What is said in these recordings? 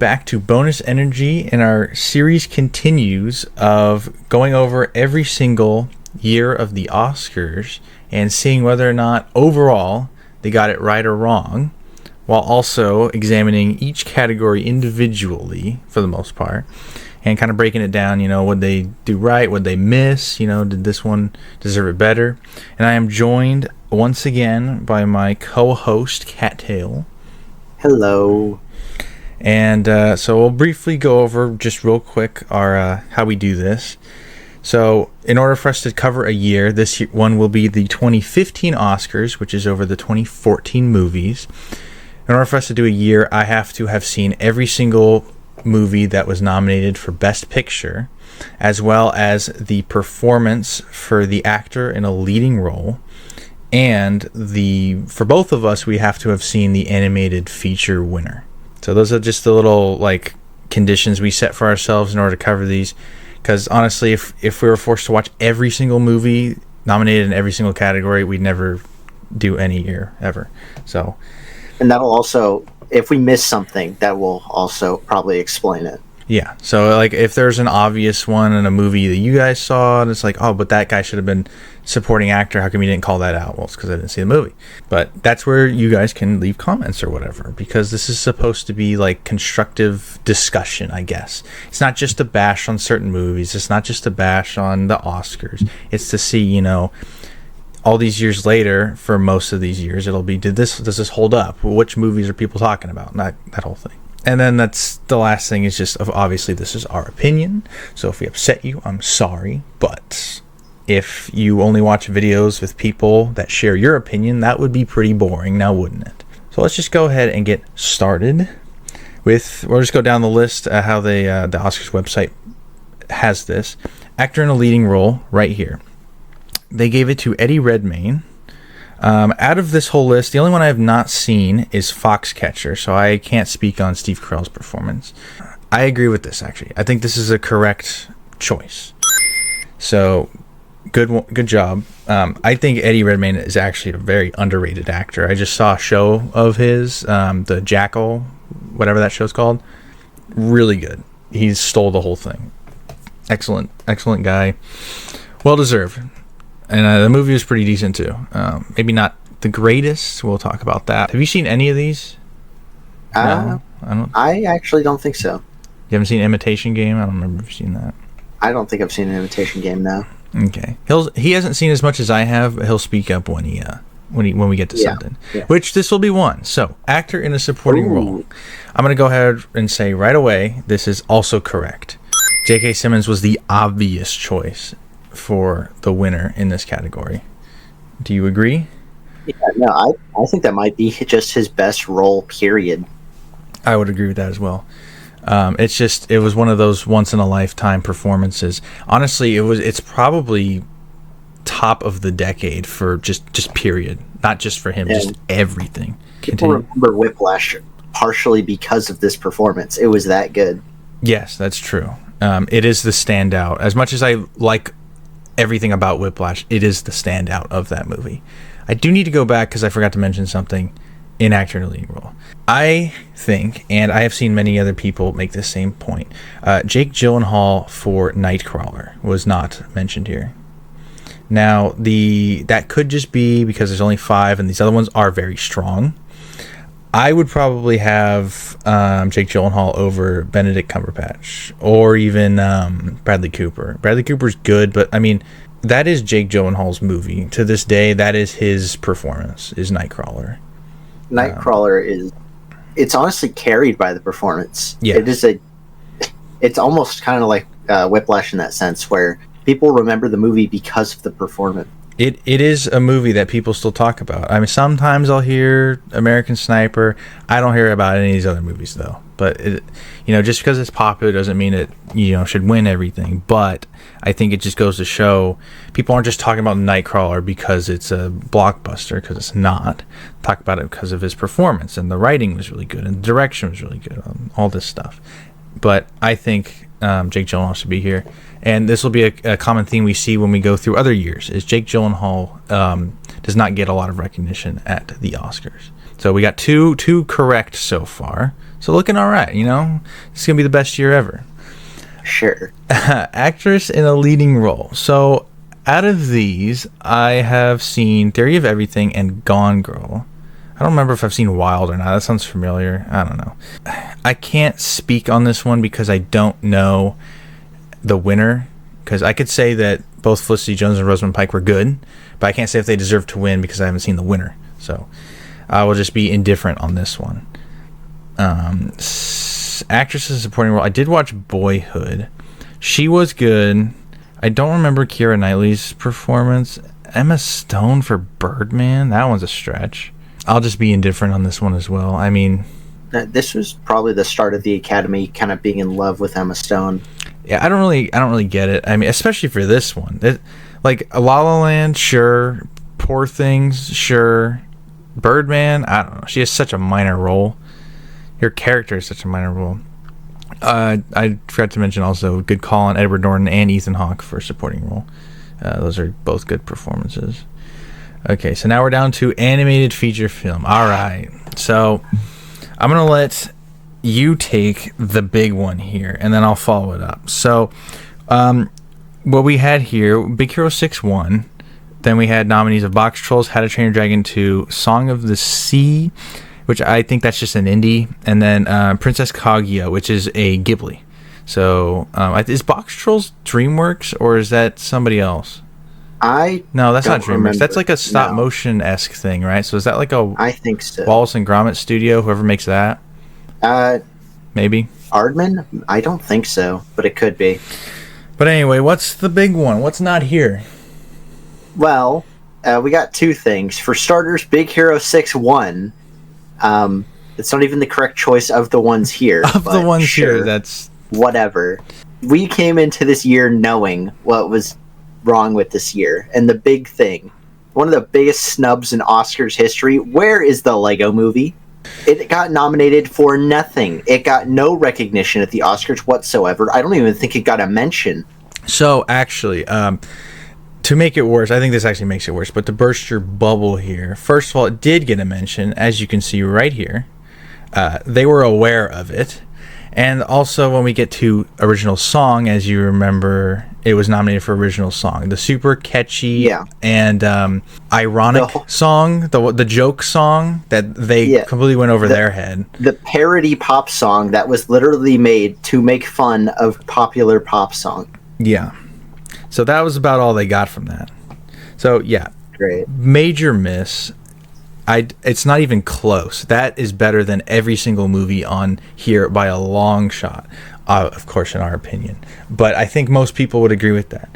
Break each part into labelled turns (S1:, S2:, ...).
S1: back to Bonus Energy, and our series continues of going over every single year of the Oscars and seeing whether or not overall they got it right or wrong, while also examining each category individually for the most part and kind of breaking it down. Would they do right? Would they miss? Did this one deserve it better? And I am joined once again by my co-host, Cattail.
S2: Hello.
S1: And so we'll briefly go over just real quick our how we do this. So in order for us to cover a year, this one will be the 2015 Oscars, which is over the 2014 movies. In order for us to do a year, I have to have seen every single movie that was nominated for Best Picture, as well as the performance for the actor in a leading role. And for both of us, we have to have seen the animated feature winner. So those are just the little conditions we set for ourselves in order to cover these. Because honestly, if we were forced to watch every single movie nominated in every single category, we'd never do any year ever. So,
S2: and that'll also, if we miss something, that will also probably explain it.
S1: Yeah. So if there's an obvious one in a movie that you guys saw, and it's but that guy should have been supporting actor. How come you didn't call that out? Well, it's because I didn't see the movie. But that's where you guys can leave comments or whatever, because this is supposed to be constructive discussion, I guess. It's not just a bash on certain movies. It's not just a bash on the Oscars. It's to see, all these years later, for most of these years, it'll be, does this hold up? Which movies are people talking about? Not that whole thing. And then that's the last thing, is just obviously this is our opinion. So if we upset you, I'm sorry. But if you only watch videos with people that share your opinion, that would be pretty boring now, wouldn't it? So let's just go ahead and get started we'll just go down the list how the Oscars website has this. Actor in a leading role right here. They gave it to Eddie Redmayne. Out of this whole list, the only one I have not seen is Foxcatcher, so I can't speak on Steve Carell's performance. I agree with this, actually. I think this is a correct choice. So, good job. I think Eddie Redmayne is actually a very underrated actor. I just saw a show of his, The Jackal, whatever that show's called. Really good. He stole the whole thing. Excellent guy. Well deserved. And the movie was pretty decent too. Maybe not the greatest. We'll talk about that. Have you seen any of these?
S2: No, I actually don't think so.
S1: You haven't seen Imitation Game? I don't remember if you've seen that.
S2: I don't think I've seen an Imitation Game now.
S1: Okay. He hasn't seen as much as I have, but he'll speak up when we get to something. Yeah. Which this will be one. So, actor in a supporting role. I'm going to go ahead and say right away, this is also correct. J.K. Simmons was the obvious choice for the winner in this category. Do you agree?
S2: Yeah, no, I think that might be just his best role, period.
S1: I would agree with that as well. It was one of those once in a lifetime performances. Honestly, it's probably top of the decade for just period, not just for him, just everything.
S2: People remember Whiplash partially because of this performance. It was that good.
S1: Yes, that's true. It is the standout. As much as I like everything about Whiplash, it is the standout of that movie. I do need to go back because I forgot to mention something in actor in a leading role. I think, and I have seen many other people make this same point, Jake Gyllenhaal for Nightcrawler was not mentioned here. Now, that could just be because there's only 5 and these other ones are very strong. I would probably have Jake Gyllenhaal over Benedict Cumberbatch or even Bradley Cooper. Bradley Cooper's good, but I mean, that is Jake Gyllenhaal's movie. To this day, that is his performance, is Nightcrawler.
S2: Nightcrawler it's honestly carried by the performance.
S1: Yeah.
S2: It's almost kind of like Whiplash in that sense, where people remember the movie because of the performance.
S1: It is a movie that people still talk about. I mean, sometimes I'll hear American Sniper. I don't hear about any of these other movies though. But just because it's popular doesn't mean it should win everything. But I think it just goes to show people aren't just talking about Nightcrawler because it's a blockbuster, because it's not. Talk about it because of his performance, and the writing was really good and the direction was really good, all this stuff. But I think Jake Gyllenhaal should be here. And this will be a common theme we see when we go through other years, is Jake Gyllenhaal does not get a lot of recognition at the Oscars. So we got two correct so far. So looking all right, you know? It's going to be the best year ever.
S2: Sure.
S1: Actress in a leading role. So out of these, I have seen Theory of Everything and Gone Girl. I don't remember if I've seen Wild or not. That sounds familiar. I don't know. I can't speak on this one because I don't know the winner. Because I could say that both Felicity Jones and Rosamund Pike were good, but I can't say if they deserve to win because I haven't seen the winner. So I will just be indifferent on this one. Actress in a supporting role. I did watch Boyhood. She was good. I don't remember Keira Knightley's performance. Emma Stone for Birdman. That one's a stretch. I'll just be indifferent on this one as well. I mean,
S2: this was probably the start of the Academy kind of being in love with Emma Stone.
S1: Yeah, I don't really get it. I mean, especially for this one. Like La La Land, sure. Poor Things, sure. Birdman, I don't know. She has such a minor role. Her character is such a minor role. I forgot to mention also Good Call on Edward Norton and Ethan Hawke for supporting role. Those are both good performances. Okay, so now we're down to animated feature film. All right, so I'm going to let you take the big one here, and then I'll follow it up. So what we had here, Big Hero 6 won. Then we had nominees of Box Trolls, How to Train Your Dragon 2, Song of the Sea, which I think that's just an indie, and then Princess Kaguya, which is a Ghibli. So is Box Trolls DreamWorks, or is that somebody else? No, that's not DreamWorks. Remember. That's like a stop motion-esque thing, right? So is that like a
S2: I think so.
S1: Wallace and Gromit studio, whoever makes that? Maybe.
S2: Aardman? I don't think so, but it could be.
S1: But anyway, what's the big one? What's not here?
S2: Well, we got two things. For starters, Big Hero 6 won. It's not even the correct choice of the ones here.
S1: Of the ones
S2: sure,
S1: here, that's...
S2: Whatever. We came into this year knowing what was wrong with this year. And the big thing, one of the biggest snubs in Oscars history, where is the Lego Movie? It got nominated for nothing. It got no recognition at the Oscars whatsoever. I don't even think it got a mention.
S1: So, actually, to make it worse, I think this actually makes it worse, but to burst your bubble here, first of all, it did get a mention, as you can see right here. They were aware of it. And also, when we get to original song, as you remember, it was nominated for original song. The super catchy and ironic song, the joke song that they completely went over their head.
S2: The parody pop song that was literally made to make fun of popular pop song.
S1: Yeah. So that was about all they got from that. So, yeah.
S2: Great.
S1: Major miss. It's not even close. That is better than every single movie on here by a long shot, of course, in our opinion. But I think most people would agree with that.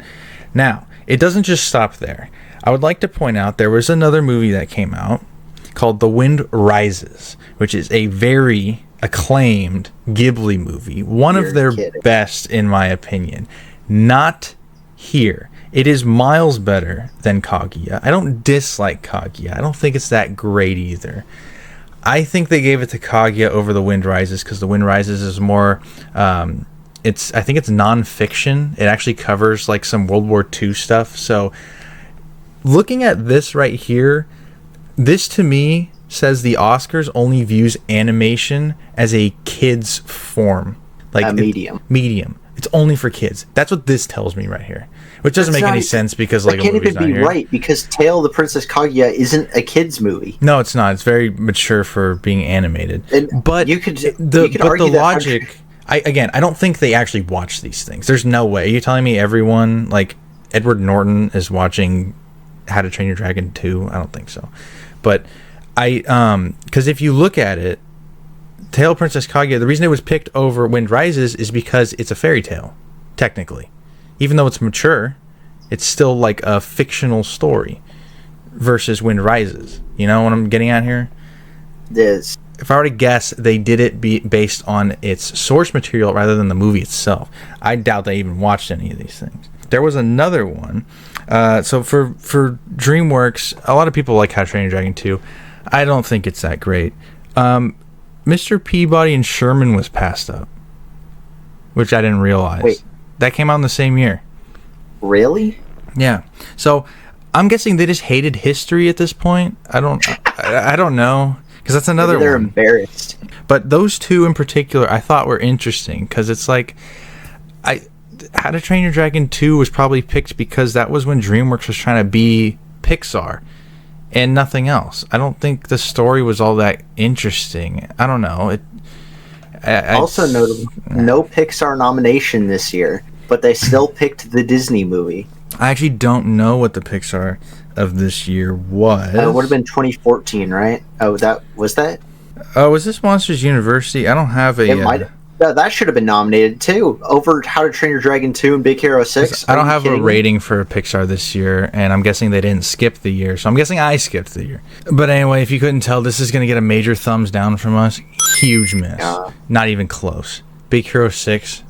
S1: Now, it doesn't just stop there. I would like to point out there was another movie that came out called The Wind Rises, which is a very acclaimed Ghibli movie. One of their best, in my opinion. Not here. It is miles better than Kaguya. I don't dislike Kaguya. I don't think it's that great either. I think they gave it to Kaguya over The Wind Rises because The Wind Rises is more... I think it's non-fiction. It actually covers like some World War II stuff. So looking at this right here, this to me says the Oscars only views animation as a kid's form. Like
S2: a medium.
S1: Medium. It's only for kids. That's what this tells me right here. Which doesn't make any sense because Lego Movie's not here. That can't even be
S2: right because Tale of the Princess Kaguya isn't a kid's movie.
S1: No, it's not. It's very mature for being animated.
S2: But
S1: the logic... I don't think they actually watch these things. There's no way. Are you telling me everyone, like Edward Norton, is watching How to Train Your Dragon 2? I don't think so. But because if you look at it, Tale of Princess Kaguya, the reason it was picked over Wind Rises is because it's a fairy tale, technically. Even though it's mature, it's still like a fictional story versus Wind Rises. You know what I'm getting at here?
S2: Yes.
S1: If I were to guess, they did it based on its source material rather than the movie itself. I doubt they even watched any of these things. There was another one. So for DreamWorks, a lot of people like How to Train Your Dragon 2. I don't think it's that great. Mr. Peabody and Sherman was passed up, which I didn't realize.
S2: Wait.
S1: That came out in the same year.
S2: Really?
S1: Yeah. So I'm guessing they just hated history at this point. I don't know. because that's another
S2: Maybe they're
S1: one.
S2: embarrassed.
S1: But those two in particular, I thought were interesting because it's like, How to Train Your Dragon 2 was probably picked because that was when DreamWorks was trying to be Pixar and nothing else. I don't think the story was all that interesting. I don't know.
S2: Also notable, no Pixar nomination this year, but they still picked the Disney movie.
S1: I actually don't know what the Pixar of this year was.
S2: It would have been 2014, right? Oh, was that?
S1: Oh, was this Monsters University? I don't have a.
S2: It might. That should have been nominated too, over How to Train Your Dragon 2 and Big Hero 6.
S1: I don't have a rating for Pixar this year, and I'm guessing they didn't skip the year, so I'm guessing I skipped the year. But anyway, if you couldn't tell, this is going to get a major thumbs down from us. Huge miss.
S2: Yeah.
S1: Not even close. Big Hero 6.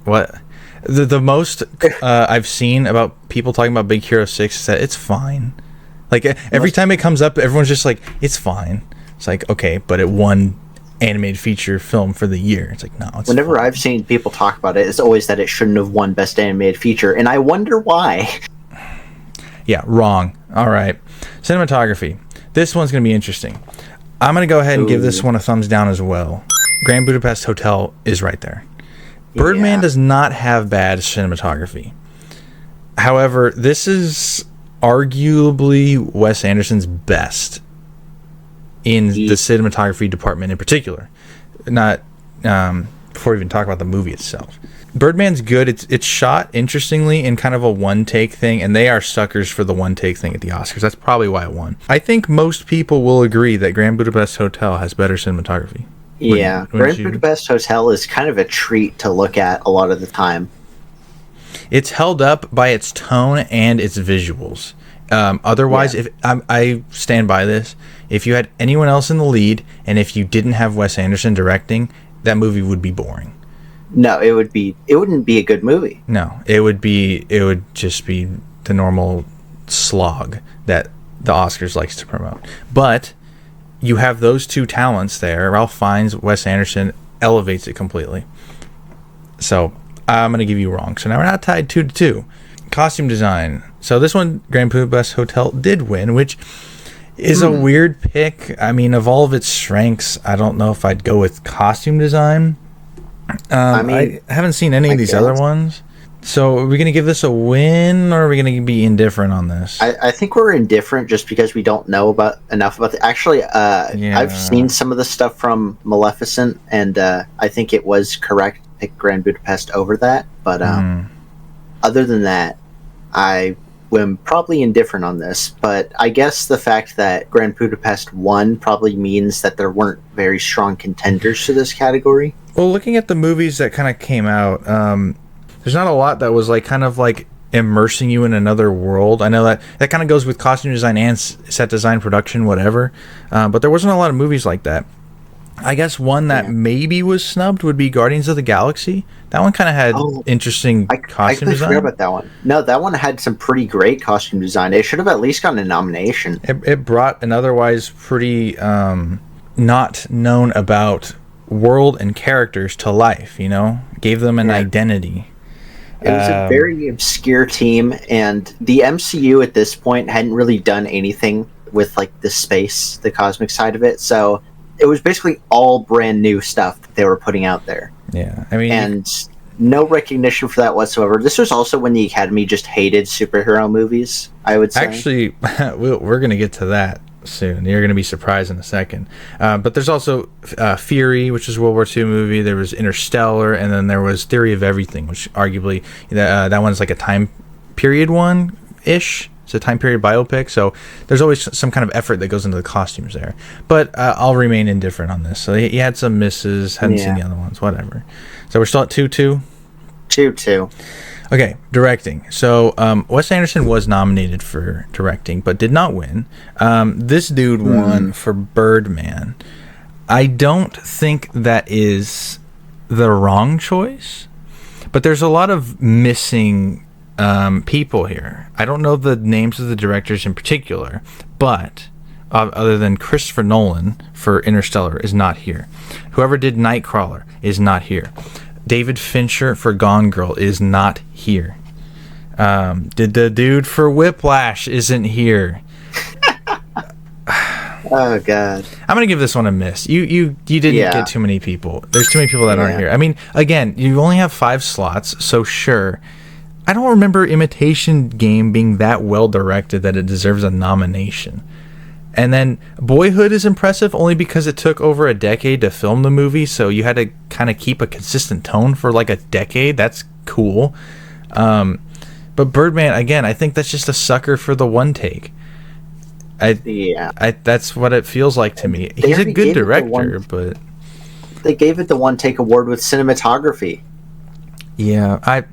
S1: What? The most I've seen about people talking about Big Hero 6 is that it's fine. Like, every time it comes up, everyone's just like, it's fine. It's like, okay, but it won animated feature film for the year. It's like, no, it's
S2: Whenever
S1: fine.
S2: I've seen people talk about it, it's always that it shouldn't have won Best Animated Feature, and I wonder why.
S1: Yeah, wrong. All right. Cinematography. This one's going to be interesting. I'm going to go ahead and give this one a thumbs down as well. Grand Budapest Hotel is right there. Birdman
S2: Yeah.
S1: does not have bad cinematography. However, this is arguably Wes Anderson's best in the cinematography department in particular. Not before we even talk about the movie itself. Birdman's good. It's shot interestingly in kind of a one-take thing, and they are suckers for the one-take thing at the Oscars. That's probably why it won. I think most people will agree that Grand Budapest Hotel has better cinematography.
S2: Yeah,
S1: Wouldn't
S2: Grand
S1: you?
S2: Budapest Hotel is kind of a treat to look at a lot of the time.
S1: It's held up by its tone and its visuals. Otherwise,
S2: Yeah.
S1: if I stand by this, if you had anyone else in the lead, and if you didn't have Wes Anderson directing, that movie would be boring.
S2: No, it wouldn't be a good movie.
S1: No, it would just be the normal slog that the Oscars likes to promote. But you have those two talents there. Ralph Fiennes, Wes Anderson elevates it completely. So I'm going to give you wrong. So now we're not tied 2-2. Costume design. So this one, Grand Budapest Hotel, did win, which is a weird pick. I mean, of all of its strengths, I don't know if I'd go with costume design. I haven't seen any of these other ones. So are we going to give this a win, or are we going to be indifferent on this?
S2: I think we're indifferent just because we don't know enough about the. Actually, I've seen some of the stuff from Maleficent, and I think it was correct to pick Grand Budapest over that. But other than that, I am probably indifferent on this. But I guess the fact that Grand Budapest won probably means that there weren't very strong contenders to this category.
S1: Well, looking at the movies that kind of came out, there's not a lot that was like kind of like immersing you in another world. I know that kind of goes with costume design and set design, production, whatever. But there wasn't a lot of movies like that. I guess one that maybe was snubbed would be Guardians of the Galaxy. That one kind of had interesting
S2: I
S1: costume
S2: completely
S1: design.
S2: forgot about that one. No, that one had some pretty great costume design. It should have at least gotten a nomination.
S1: It brought an otherwise pretty not known about world and characters to life, you know? Gave them an identity.
S2: It was a very obscure team, and the MCU at this point hadn't really done anything with like the space, the cosmic side of it. So it was basically all brand new stuff that they were putting out there.
S1: Yeah, I mean,
S2: and no recognition for that whatsoever. This was also when the Academy just hated superhero movies, I would say.
S1: actually, we're going to get to that soon. You're going to be surprised in a second. But there's also Fury, which is a World War II movie. There was Interstellar, and then there was Theory of Everything, which arguably that one's like a time period one-ish. It's a time period biopic, so there's always some kind of effort that goes into the costumes there. But I'll remain indifferent on this. So he had some misses, hadn't seen the other ones, whatever. So we're still at 2-2?
S2: 2-2.
S1: Okay, directing. So Wes Anderson was nominated for directing, but did not win. This dude won for Birdman. I don't think that is the wrong choice, but there's a lot of missing people here. I don't know the names of the directors in particular, but other than Christopher Nolan for Interstellar is not here. Whoever did Nightcrawler is not here. David Fincher for Gone Girl is not here. Did the dude for Whiplash isn't here.
S2: Oh God.
S1: I'm gonna give this one a miss. You didn't
S2: Yeah.
S1: get too many people. There's too many people that aren't
S2: Yeah.
S1: here. I mean, again, you only have 5 slots, so sure. I don't remember Imitation Game being that well directed that it deserves a nomination. And then Boyhood is impressive only because it took over a decade to film the movie, so you had to kind of keep a consistent tone for like a decade. That's cool. But Birdman, again, I think that's just a sucker for the one take.
S2: Yeah.
S1: That's what it feels like to me.
S2: They
S1: He's a
S2: already
S1: good
S2: gave it the
S1: director,
S2: one-
S1: but
S2: They gave it the one take award with cinematography.
S1: yeah, I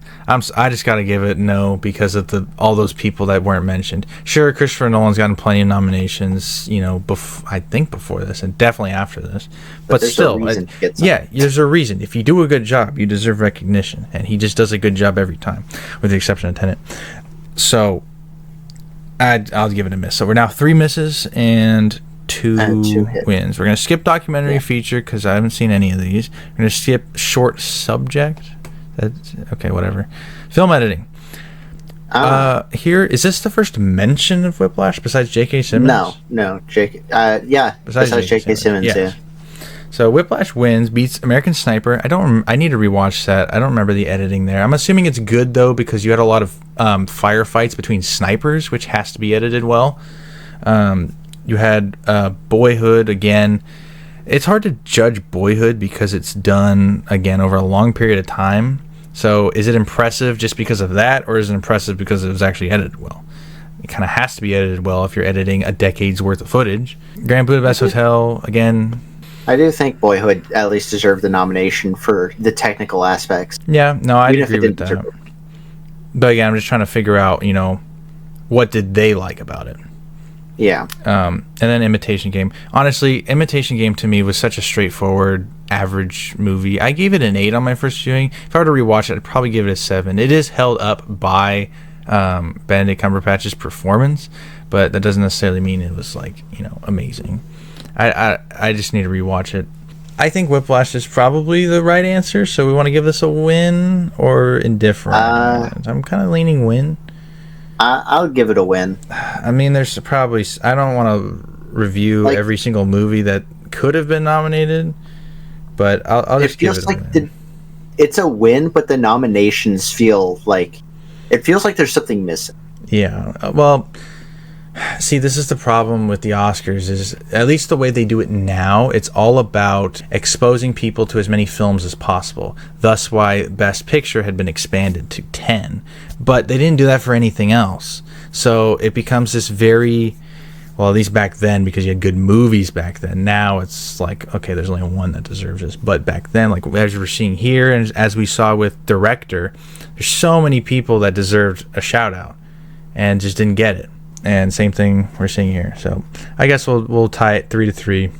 S1: just gotta give it no because of all those people that weren't mentioned. Sure, Christopher Nolan's gotten plenty of nominations, I think before this and definitely after this, but
S2: there's a
S1: still,
S2: reason to get some.
S1: yeah, there's a reason. If you do a good job, you deserve recognition, and he just does a good job every time, with the exception of Tenet. So, I'll give it a miss. So we're now 3 misses and two
S2: hits.
S1: wins. We're gonna skip documentary feature because I haven't seen any of these. We're gonna skip short subject. That's okay, whatever. Film editing. Here is this the first mention of Whiplash besides J.K. Simmons?
S2: No, J.K. Yeah, besides J.K. Simmons.
S1: Yes.
S2: Yeah.
S1: So Whiplash wins, beats American Sniper. I need to rewatch that. I don't remember the editing there. I'm assuming it's good though because you had a lot of firefights between snipers, which has to be edited well. You had Boyhood again. It's hard to judge Boyhood because it's done again over a long period of time. So is it impressive just because of that, or is it impressive because it was actually edited well? It kind of has to be edited well if you're editing a decade's worth of footage. Grand Budapest Hotel again.
S2: I do think Boyhood at least deserved the nomination for the technical aspects.
S1: Yeah, no, I
S2: Even if
S1: agree
S2: it
S1: with
S2: didn't
S1: that.
S2: deserve it.
S1: But again, I'm just trying to figure out, what did they like about it?
S2: Yeah.
S1: And then Imitation Game. Honestly, Imitation Game to me was such a straightforward, average movie. I gave it an 8 on my first viewing. If I were to rewatch it, I'd probably give it a 7. It is held up by Benedict Cumberbatch's performance, but that doesn't necessarily mean it was amazing. I just need to rewatch it. I think Whiplash is probably the right answer, so we want to give this a win or indifferent. I'm kind of leaning win.
S2: I'll give it a win.
S1: I mean, there's probably... I don't want to review every single movie that could have been nominated, but I'll just give it a win.
S2: It's a win, but the nominations feel like... It feels like there's something missing.
S1: Yeah. Well, see, this is the problem with the Oscars, is at least the way they do it now, it's all about exposing people to as many films as possible. Thus why Best Picture had been expanded to 10. But they didn't do that for anything else. So it becomes this very... Well, at least back then, because you had good movies back then. Now it's like, okay, there's only one that deserves this. But back then, like as we're seeing here, and as we saw with Director, there's so many people that deserved a shout-out and just didn't get it. And same thing we're seeing here. So I guess we'll tie it 3-3.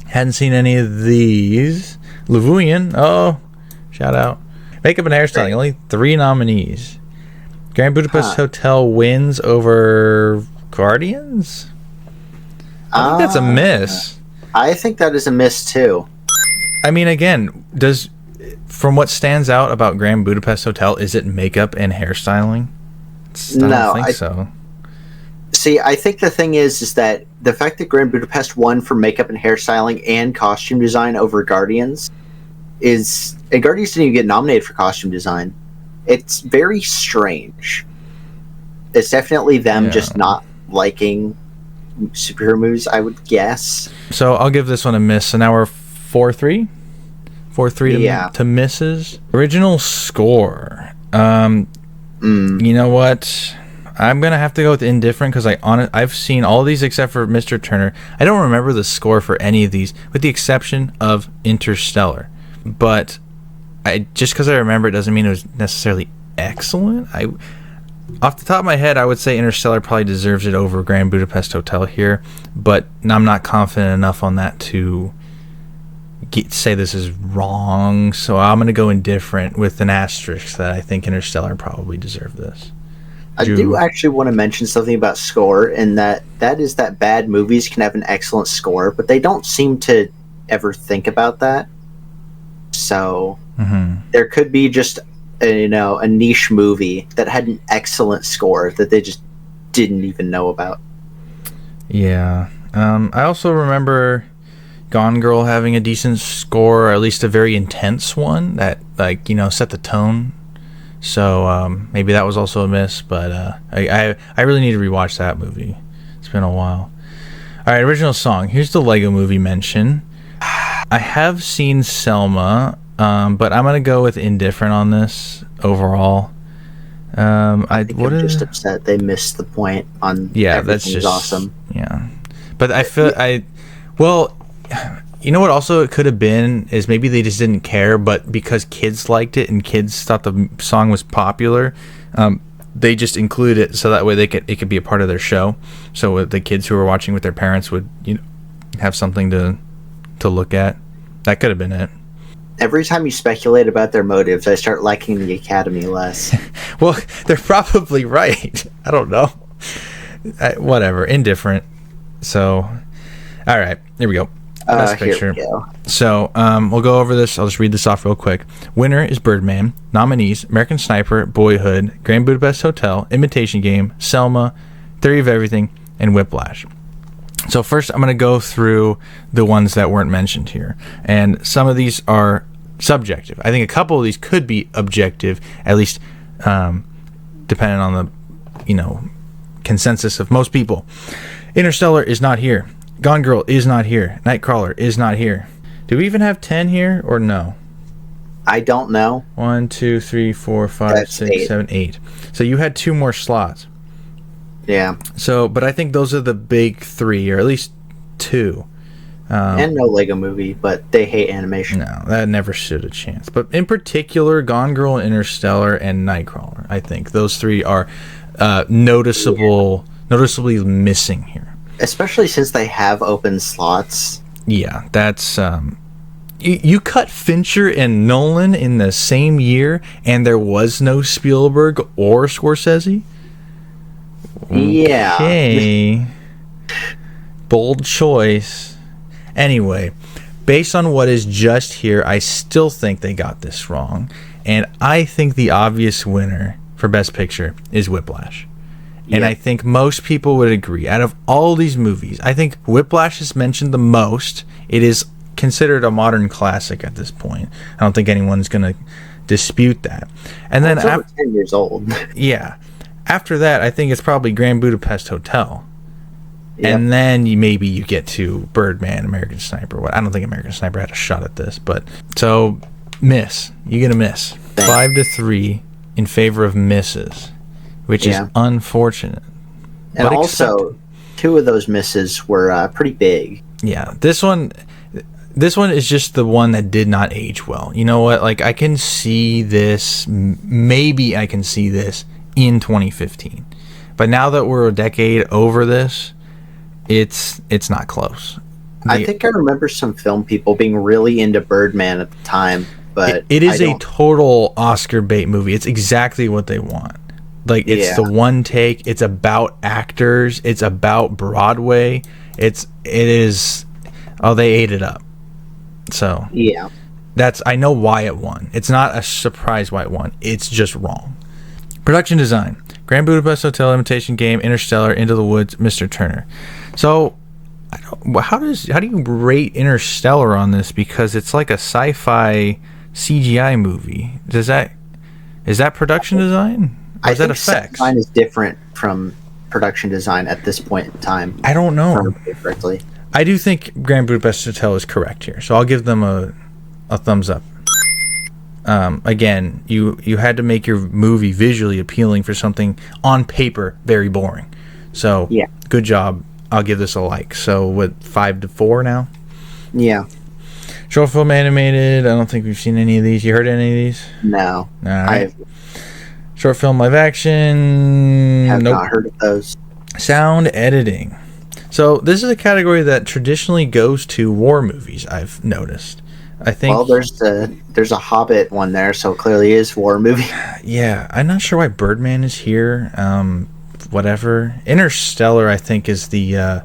S1: Hadn't seen any of these. Lavuyan, shout out. Makeup and hairstyling, only 3 nominees. Grand Budapest Hotel wins over Guardians? I think that's a miss.
S2: I think that is a miss too.
S1: I mean, again, from what stands out about Grand Budapest Hotel, is it makeup and hairstyling? I don't think so.
S2: See, I think the thing is that the fact that Grand Budapest won for makeup and hairstyling and costume design over Guardians and Guardians didn't even get nominated for costume design. It's very strange. It's definitely them just not liking superhero movies, I would guess.
S1: So I'll give this one a miss. So now we're 4-3? 4-3 to misses. Original score. You know what? I'm going to have to go with indifferent because I've seen all these except for Mr. Turner. I don't remember the score for any of these, with the exception of Interstellar. But just because I remember it doesn't mean it was necessarily excellent. Off the top of my head, I would say Interstellar probably deserves it over Grand Budapest Hotel here, but I'm not confident enough on that to say this is wrong, so I'm going to go indifferent with an asterisk that I think Interstellar probably deserved this.
S2: I do actually want to mention something about score, and that is that bad movies can have an excellent score, but they don't seem to ever think about that. So there could be just a niche movie that had an excellent score that they just didn't even know about.
S1: Yeah, I also remember Gone Girl having a decent score, or at least a very intense one that, like, set the tone. So maybe that was also a miss, but I really need to rewatch that movie. It's been a while. All right, original song. Here's the Lego Movie mention. I have seen Selma, but I'm gonna go with indifferent on this overall.
S2: I think I'm just upset they missed the point on.
S1: Yeah, that's just
S2: awesome.
S1: Yeah, but I feel well. You know what? Also, it could have been is maybe they just didn't care, but because kids liked it and kids thought the song was popular, they just included it so that way it could be a part of their show. So the kids who were watching with their parents would have something to look at. That could have been it.
S2: Every time you speculate about their motives, I start liking the Academy less.
S1: Well, they're probably right. I don't know. Whatever. Indifferent. So, all right. Here we go. Best picture.
S2: Here we go.
S1: So, we'll go over this. I'll just read this off real quick. Winner is Birdman. Nominees: American Sniper, Boyhood, Grand Budapest Hotel, Imitation Game, Selma, Theory of Everything, and Whiplash. So first, I'm going to go through the ones that weren't mentioned here. And some of these are subjective. I think a couple of these could be objective, at least depending on the, consensus of most people. Interstellar is not here. Gone Girl is not here. Nightcrawler is not here. Do we even have 10 here or no?
S2: I don't know.
S1: 1, 2, 3, 4, 5,
S2: That's
S1: 6,
S2: 8.
S1: 7, 8. So you had 2 more slots.
S2: Yeah.
S1: So, but I think those are the big 3, or at least 2.
S2: And no Lego Movie, but they hate animation.
S1: No, that never stood a chance. But in particular, Gone Girl, Interstellar, and Nightcrawler, I think those 3 are noticeably missing here.
S2: Especially since they have open slots.
S1: Yeah, that's you cut Fincher and Nolan in the same year, and there was no Spielberg or Scorsese.
S2: Yeah.
S1: Okay. Bold choice. Anyway, based on what is just here, I still think they got this wrong, and I think the obvious winner for Best Picture is Whiplash. And I think most people would agree. Out of all these movies, I think Whiplash is mentioned the most. It is considered a modern classic at this point. I don't think anyone's going to dispute that. And then
S2: it's over 10 years old.
S1: Yeah. After that, I think it's probably Grand Budapest Hotel.
S2: Yep.
S1: And then maybe you get to Birdman, American Sniper. I don't think American Sniper had a shot at this, but so miss. You get a miss. 5-3 in favor of misses, which is unfortunate.
S2: And
S1: but
S2: also, 2 of those misses were pretty big.
S1: Yeah, this one is just the one that did not age well. You know what? Like, I can see this. Maybe I can see this in 2015, but now that we're a decade over this, it's not close.
S2: I think I remember some film people being really into Birdman at the time, but
S1: it is a total Oscar bait movie. It's exactly what they want. Like, it's the one take. It's about actors. It's about Broadway. It is. Oh, they ate it up. So
S2: yeah,
S1: I know why it won. It's not a surprise why it won. It's just wrong. Production design: Grand Budapest Hotel, Imitation Game, Interstellar, Into the Woods, Mr. Turner. So, how do you rate Interstellar on this? Because it's like a sci-fi CGI movie. Is that production design? Or is that effects?
S2: Design is different from production design at this point in time.
S1: I don't know.
S2: Correctly.
S1: I do think Grand Budapest Hotel is correct here, so I'll give them a thumbs up. Again, you had to make your movie visually appealing for something on paper very boring. So good job. I'll give this a like. So what, 5-4 now?
S2: Yeah.
S1: Short film animated. I don't think we've seen any of these. You heard any of these?
S2: No.
S1: All right. Short film live action.
S2: Have not heard of those.
S1: Sound editing. So this is a category that traditionally goes to war movies, I've noticed. I think.
S2: Well, there's a Hobbit one there, so it clearly is war movie.
S1: Yeah, I'm not sure why Birdman is here. Whatever. Interstellar, I think, is the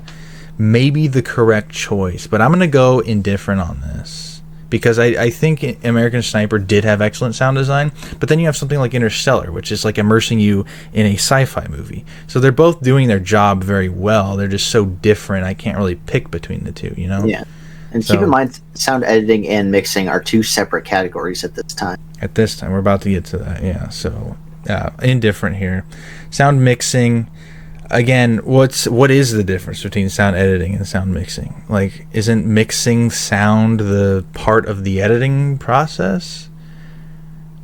S1: maybe the correct choice, but I'm gonna go indifferent on this because I think American Sniper did have excellent sound design, but then you have something like Interstellar, which is like immersing you in a sci-fi movie. So they're both doing their job very well. They're just so different. I can't really pick between the two, you know?
S2: Yeah. And keep in mind, sound editing and mixing are two separate categories at this time.
S1: At this time, we're about to get to that, yeah. So, indifferent here. Sound mixing, again, what is the difference between sound editing and sound mixing? Like, isn't mixing sound the part of the editing process?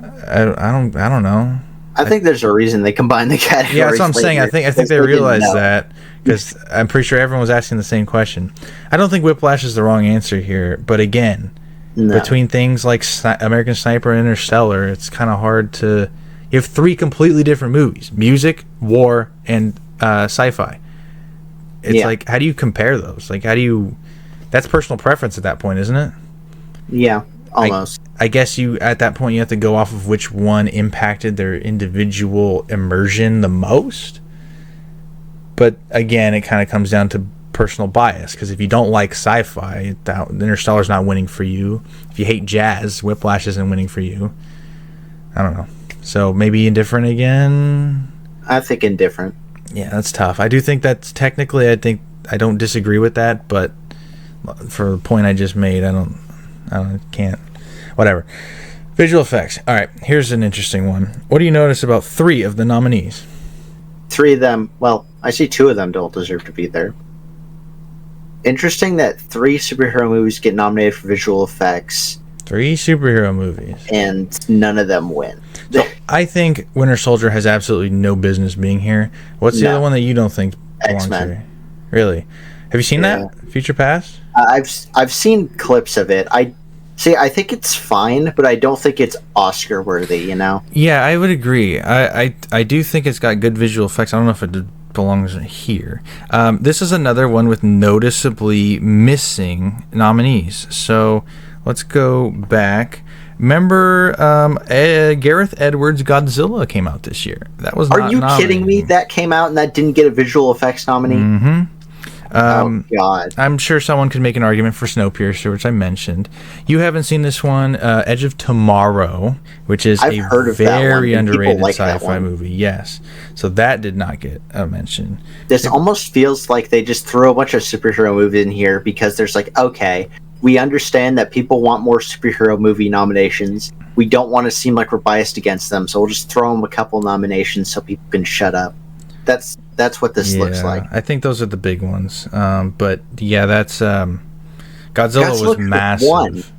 S1: I don't know.
S2: I think there's a reason they combine the categories.
S1: Yeah, that's what I'm saying. I think they realized that, because I'm pretty sure everyone was asking the same question. I don't think Whiplash is the wrong answer here, but again, between things like American Sniper and Interstellar, it's kind of hard to. You have three completely different movies: music, war, and sci-fi. It's like, how do you compare those? Like, how do you? That's personal preference at that point, isn't it?
S2: Yeah, almost.
S1: I guess at that point you have to go off of which one impacted their individual immersion the most. But again, it kind of comes down to personal bias, because if you don't like sci-fi, Interstellar's not winning for you. If you hate jazz, Whiplash isn't winning for you. I don't know. So maybe indifferent again?
S2: I think indifferent.
S1: Yeah, that's tough. I do think that's technically, I don't disagree with that, but for the point I just made, I can't. Whatever. Visual effects. All right, here's an interesting one. What do you notice about 3 of the nominees?
S2: 3 of them, well, I see 2 of them don't deserve to be there. Interesting that 3 superhero movies get nominated for visual effects.
S1: 3 superhero movies.
S2: And none of them win.
S1: So I think Winter Soldier has absolutely no business being here. What's the other one that you don't think belongs here? Really? Have you seen that? Future Past?
S2: I've seen clips of it. I think it's fine, but I don't think it's Oscar worthy, you know?
S1: Yeah, I would agree. I do think it's got good visual effects. I don't know if it belongs here. This is another one with noticeably missing nominees. So let's go back. Remember, Gareth Edwards' Godzilla came out this year. That was not nominated.
S2: Kidding me? That came out and that didn't get a visual effects nominee?
S1: Mm-hmm.
S2: Oh, God.
S1: I'm sure someone could make an argument for Snowpiercer, which I mentioned. You haven't seen this one, Edge of Tomorrow, which is a very underrated sci-fi movie. Yes. So that did not get a mention.
S2: This almost feels like they just threw a bunch of superhero movies in here because there's like, okay, we understand that people want more superhero movie nominations. We don't want to seem like we're biased against them, so we'll just throw them a couple nominations so people can shut up. That's what this looks like.
S1: I think those are the big ones. But yeah, that's Godzilla was massive.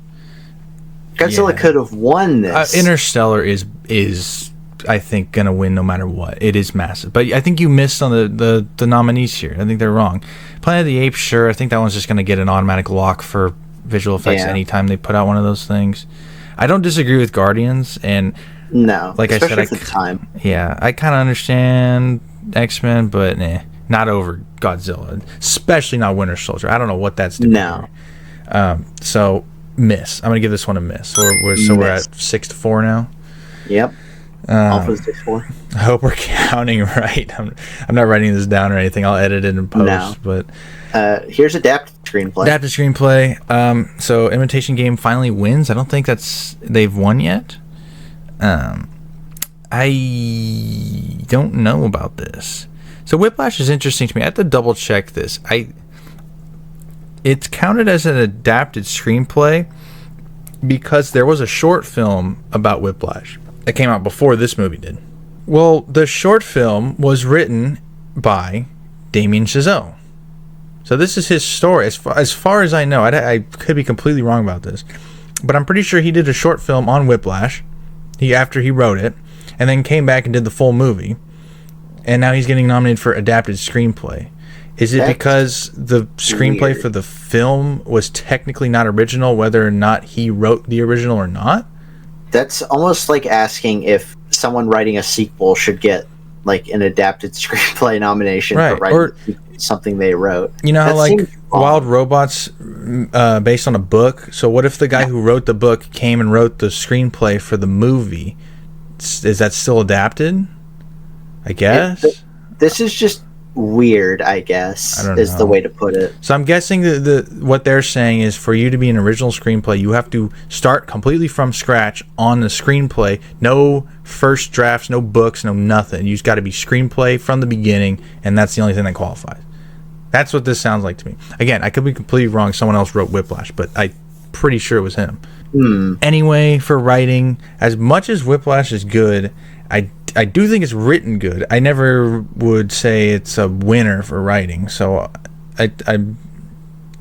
S2: Godzilla could have won this.
S1: Interstellar is I think gonna win no matter what. It is massive. But I think you missed on the nominees here. I think they're wrong. Planet of the Apes, sure. I think that one's just gonna get an automatic lock for visual effects anytime they put out one of those things. I don't disagree with Guardians, and like I said,
S2: at the time.
S1: Yeah, I kind of understand X-Men, but not over Godzilla, especially not Winter Soldier. I don't know what that's doing.
S2: No.
S1: So miss. I'm gonna give this one a miss. So we're at 6-4 now.
S2: Yep. Alpha 6-4.
S1: I hope we're counting right. I'm not writing this down or anything. I'll edit it in post.
S2: No.
S1: But
S2: here's adapted screenplay.
S1: Adapted screenplay. So Imitation Game finally wins. I don't think they've won yet. I don't know about this. So Whiplash is interesting to me. I have to double check this. It's counted as an adapted screenplay because there was a short film about Whiplash that came out before this movie did. Well, the short film was written by Damien Chazelle. So this is his story. As far as I know, I could be completely wrong about this, but I'm pretty sure he did a short film on Whiplash after he wrote it, and then came back and did the full movie, and now he's getting nominated for adapted screenplay. Is it because the screenplay for the film was technically not original, whether or not he wrote the original or not?
S2: That's almost like asking if someone writing a sequel should get like an adapted screenplay nomination for writing something they wrote.
S1: You know how like Wild Robots based on a book? So what if the guy who wrote the book came and wrote the screenplay for the movie? Is that still adapted? I guess.
S2: This is just weird, I guess,
S1: I don't
S2: is the
S1: know.
S2: way to put it.
S1: So I'm guessing the what they're saying is for you to be an original screenplay, you have to start completely from scratch on the screenplay. No first drafts, no books, no nothing. You just got to be screenplay from the beginning, and that's the only thing that qualifies. That's what this sounds like to me. Again, I could be completely wrong. Someone else wrote Whiplash, but I'm pretty sure it was him. Anyway, for writing, as much as Whiplash is good, I do think it's written good. I never would say it's a winner for writing. So I'm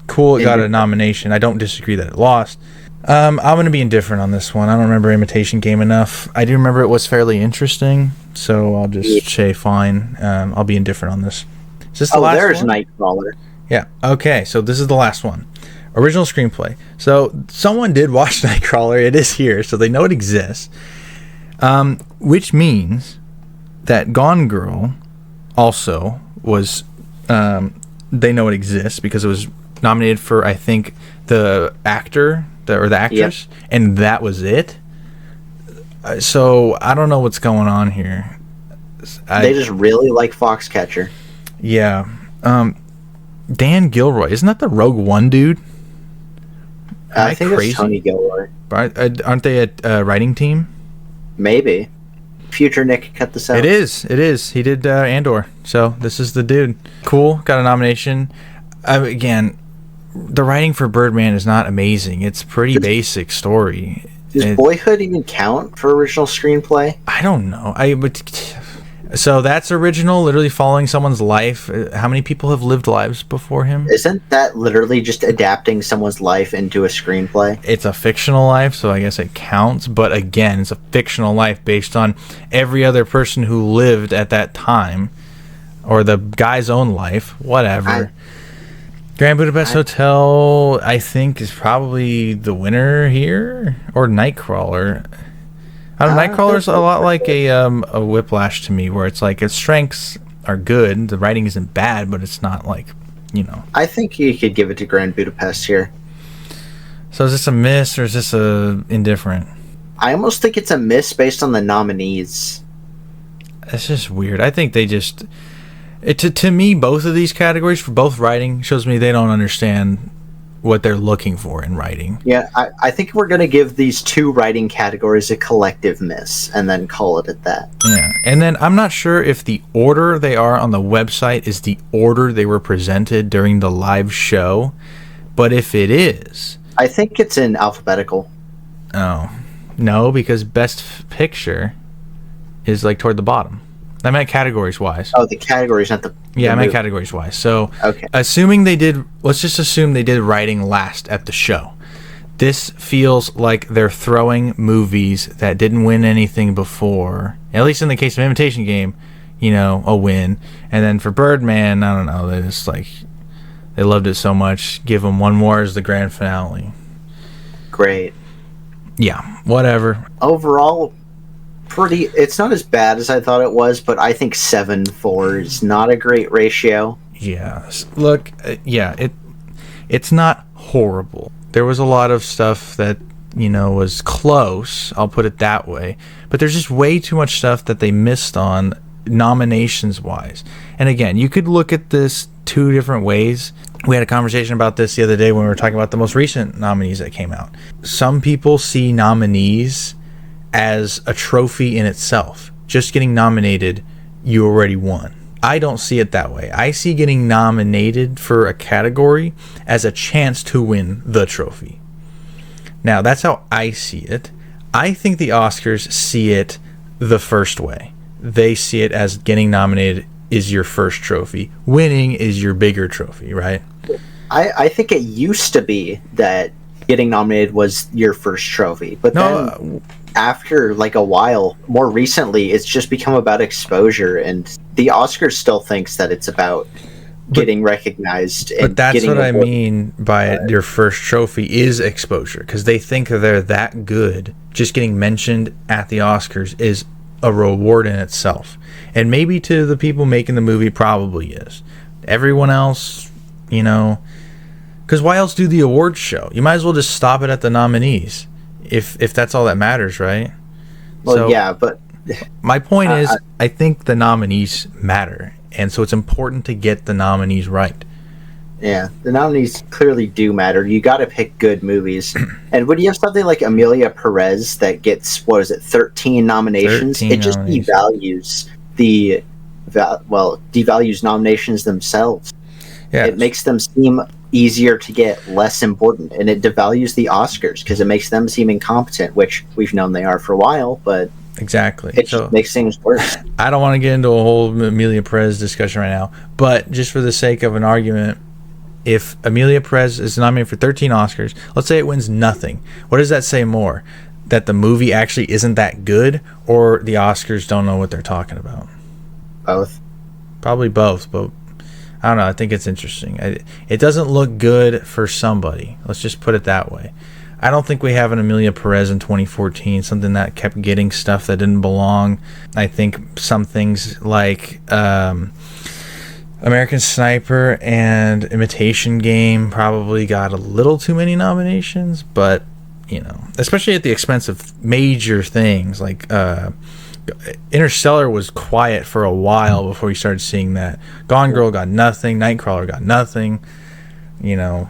S1: cool it got a nomination. I don't disagree that it lost. I'm going to be indifferent on this one. I don't remember Imitation Game enough. I do remember it was fairly interesting, so I'll just say fine. I'll be indifferent on this. Is this the last
S2: there's
S1: one?
S2: Nightcrawler.
S1: Yeah. Okay, so this is the last one. Original screenplay. So someone did watch Nightcrawler. It is here, so they know it exists. Which means that Gone Girl also was, they know it exists because it was nominated for, I think, the actor or the actress, and that was it. So I don't know what's going on here.
S2: They just really like Foxcatcher.
S1: Yeah. Dan Gilroy, isn't that the Rogue One dude?
S2: I think it's Tony Gilroy.
S1: Aren't they a writing team?
S2: Maybe. Future Nick cut this out.
S1: It is. He did Andor. So this is the dude. Cool. Got a nomination. Again, the writing for Birdman is not amazing. It's pretty basic story.
S2: Does Boyhood even count for original screenplay?
S1: I don't know. So that's original, literally following someone's life. How many people have lived lives before him?
S2: Isn't that literally just adapting someone's life into a screenplay?
S1: It's a fictional life, so I guess it counts. But again, it's a fictional life based on every other person who lived at that time, or the guy's own life, whatever. Grand Budapest Hotel, I think, is probably the winner here, or Nightcrawler. Nightcrawler's a lot like a Whiplash to me, where it's like its strengths are good, the writing isn't bad, but it's not like,
S2: I think you could give it to Grand Budapest here.
S1: So is this a miss or is this a indifferent?
S2: I almost think it's a miss based on the nominees.
S1: It's just weird. I think they just... To me, both of these categories for both writing shows me they don't understand what they're looking for in writing.
S2: Yeah, I think we're going to give these two writing categories a collective miss and then call it at that.
S1: Yeah, and then I'm not sure if the order they are on the website is the order they were presented during the live show, but if it is...
S2: I think it's in alphabetical.
S1: Oh. No, because Best Picture is like toward the bottom. I meant categories-wise.
S2: Oh, the categories, not the...
S1: Yeah, I meant categories-wise. So,
S2: okay.
S1: Let's just assume they did writing last at the show. This feels like they're throwing movies that didn't win anything before, at least in the case of Imitation Game, a win. And then for Birdman, I don't know, they just they loved it so much, give them one more as the grand finale.
S2: Great.
S1: Yeah, whatever.
S2: Overall... it's not as bad as I thought it was, but I think 7-4 is not a great ratio.
S1: Yeah. Look, it's not horrible. There was a lot of stuff that, was close, I'll put it that way. But there's just way too much stuff that they missed on nominations-wise. And again, you could look at this two different ways. We had a conversation about this the other day when we were talking about the most recent nominees that came out. Some people see nominees as a trophy in itself. Just getting nominated, you already won. I don't see it that way. I see getting nominated for a category as a chance to win the trophy. Now, that's how I see it. I think the Oscars see it the first way. They see it as getting nominated is your first trophy. Winning is your bigger trophy, right?
S2: I think it used to be that getting nominated was your first trophy. But then... after a while, more recently, it's just become about exposure, and the Oscars still thinks that it's about getting recognized.
S1: But that's what I mean by your first trophy is exposure, because they think they're that good. Just getting mentioned at the Oscars is a reward in itself, and maybe to the people making the movie probably is. Everyone else, because why else do the awards show? You might as well just stop it at the nominees. If that's all that matters, right?
S2: Well, yeah, but...
S1: my point is, I think the nominees matter. and so it's important to get the nominees right.
S2: Yeah, the nominees clearly do matter. You got to pick good movies. And when you have something like Amelia Perez that gets, 13 nominations,
S1: 13
S2: it just
S1: nominations.
S2: devalues nominations themselves.
S1: Yeah,
S2: It makes them seem easier to get, less important, and it devalues the Oscars because it makes them seem incompetent, which we've known they are for a while, but
S1: exactly.
S2: it just makes things worse.
S1: I don't want to get into a whole Amelia Perez discussion right now, but just for the sake of an argument, if Amelia Perez is nominated for 13 Oscars, let's say it wins nothing, what does that say more? That the movie actually isn't that good, or the Oscars don't know what they're talking about?
S2: Both.
S1: Probably both, but I don't know. I think it's interesting. It doesn't look good for somebody. Let's just put it that way. I don't think we have an Amelia Perez in 2014, something that kept getting stuff that didn't belong. I think some things like American Sniper and Imitation Game probably got a little too many nominations, but, especially at the expense of major things like Interstellar was quiet for a while before you started seeing that. Gone Girl got nothing. Nightcrawler got nothing. And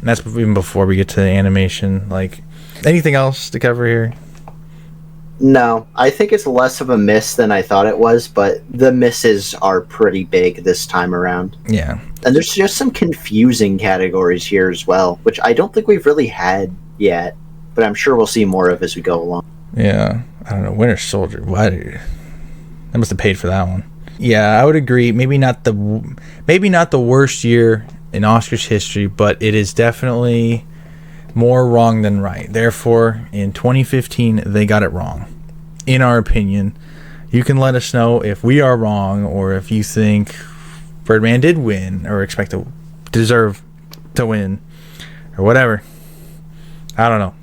S1: that's even before we get to the animation. Like, anything else to cover here?
S2: No, I think it's less of a miss than I thought it was, but the misses are pretty big this time around.
S1: Yeah.
S2: And there's just some confusing categories here as well, which I don't think we've really had yet, but I'm sure we'll see more of as we go along.
S1: Yeah. I don't know. Winter Soldier. What? I must have paid for that one. Yeah, I would agree. Maybe not the worst year in Oscars history, but it is definitely more wrong than right. Therefore, in 2015, they got it wrong. In our opinion, you can let us know if we are wrong or if you think Birdman did win or deserve to win or whatever. I don't know.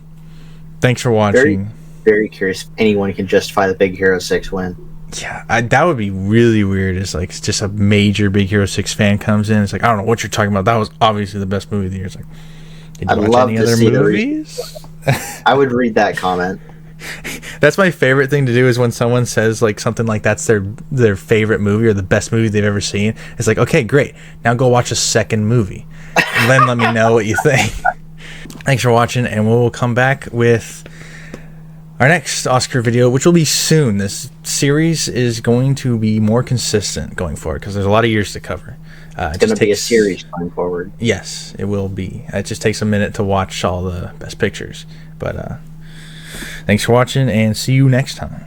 S1: Thanks for watching.
S2: Very, very curious if anyone can justify the Big Hero 6 win.
S1: Yeah, that would be really weird. It's like it's just a major Big Hero 6 fan comes in. It's like, I don't know what you're talking about. That was obviously the best movie of the year. It's like, did you watch any other movies?
S2: I would read that comment.
S1: That's my favorite thing to do is when someone says like something like that's their favorite movie or the best movie they've ever seen. It's like, okay, great. Now go watch a second movie. And then let me know what you think. Thanks for watching, and we'll come back with our next Oscar video, which will be soon. This series is going to be more consistent going forward because there's a lot of years to cover.
S2: It's going to be a series going forward.
S1: Yes, it will be. It just takes a minute to watch all the best pictures. But thanks for watching, and see you next time.